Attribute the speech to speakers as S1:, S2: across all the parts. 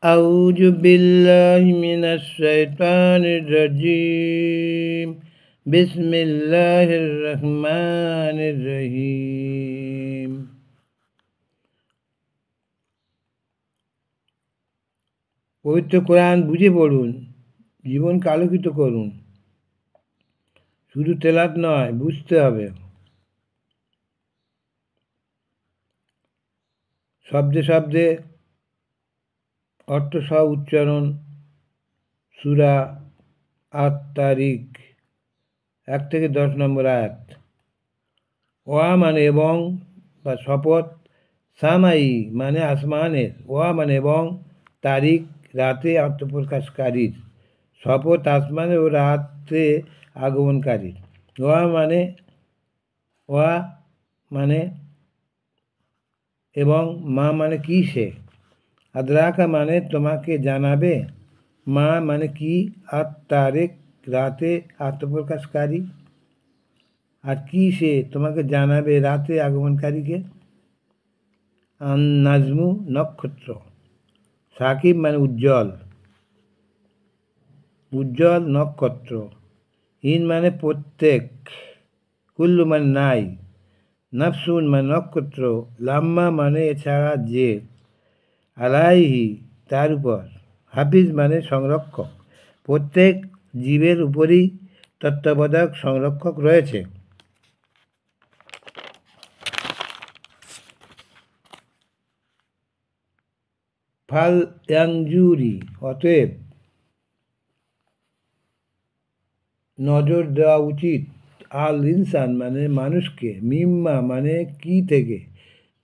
S1: أعوذ بالله من الشيطان الرجيم بسم الله الرحمن الرحيم পবিত্র কোরআন বুঝে পড়ুন, জীবনকে আলোকিত করুন। শুধু তেলাওয়াত নয়, বুঝতে হবে। শব্দে শব্দে অর্থসহ উচ্চারণ। সূরা আত-তারিক 1 থেকে 10 নম্বর আয়াত। ওয়া মানে এবং বা শপথ, সামাই মানে আসমানের, ওয়া মানে এবং, তারিক রাতে আত্মপ্রকাশকারীর, শপথ আসমানের ও রাতে আগমনকারীর। ওয়া মানে এবং, মা মানে কি সে, আদরাকা মানে তোমাকে জানাবে, মা মানে কি, আত-তারিক রাতে আত্মপ্রকাশকারী, আর কি সে তোমাকে জানাবে রাতে আগমনকারীকে। নাজমু নক্ষত্র, সাকিব মানে উজ্জ্বল, উজ্জ্বল নক্ষত্র। ইন মানে প্রত্যেক, কুল্লু মানে নাই, নাফসুন মানে নক্ষত্র, লাম্মা মানে এছাড়া যে, আলাইহি তার উপর, হাফিজ মানে সংরক্ষক। প্রত্যেক জীবের উপরই তত্ত্বাবধায়ক সংরক্ষক রয়েছে। ফাল ইয়ানজুরি অতএব নজর দেওয়া উচিত, আল ইনসান মানে মানুষকে, মিম্মা মানে কি থেকে,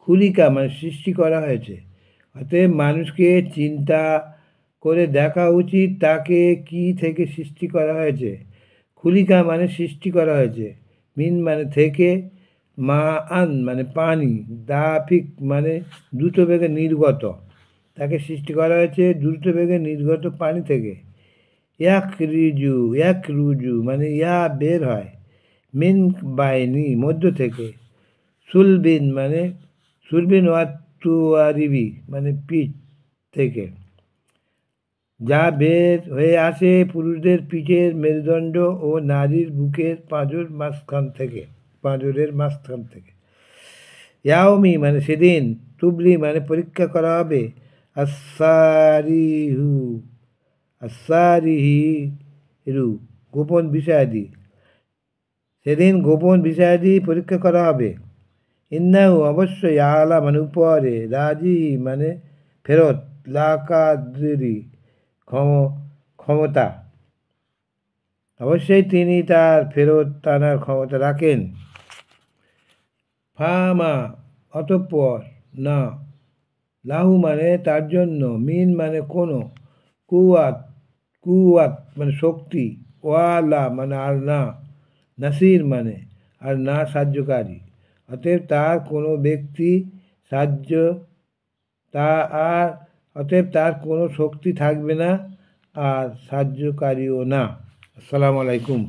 S1: খুলিকা মানে সৃষ্টি করা হয়েছে। অতএব মানুষকে চিন্তা করে দেখা উচিত তাকে কি থেকে সৃষ্টি করা হয়েছে। খুলিকা মানে সৃষ্টি করা হয়েছে, মিন মানে থেকে, মা আন মানে পানি, দাফিক মানে দ্রুতবেগে নির্গত, তাকে সৃষ্টি করা হয়েছে দ্রুতবেগে নির্গত পানি থেকে। এক রুজু মানে ইয়া বের হয়, মিন বাইনি মধ্য থেকে, সুলবিন মানে সুলবিন ওয়াতুয়ারিবি মানে পিঠ থেকে, যা বের হয়ে আসে পুরুষদের পিঠের মেরুদণ্ড ও নারীর বুকের পাঁজরের মাঝখান থেকে। ইয়াওমি মানে সেদিন, তুবলি মানে পরীক্ষা করা হবে, আসারিহিরু গোপন বিষয়াদি, সেদিন গোপন বিষয়াদি পরীক্ষা করা হবে। ইন্নাহু অবশ্যই, আলা মানে উপরে, রাজি মানে ফেরত, লাকাদিরি ক্ষমতা, অবশ্যই তিনি তার ফেরত টানার ক্ষমতা রাখেন। ফামা অতঃপর, না, লাহু মানে তার জন্য, মিন মানে কোনো, কুয়াত মানে শক্তি, ওয়ালা মানে আর না, নাসির মানে আর না সাহায্যকারী। অতএব তার কোনো ব্যক্তি সাহায্য অতএব তার কোনো শক্তি থাকবে না আর সাহায্যকারীও না। আসসালামু আলাইকুম।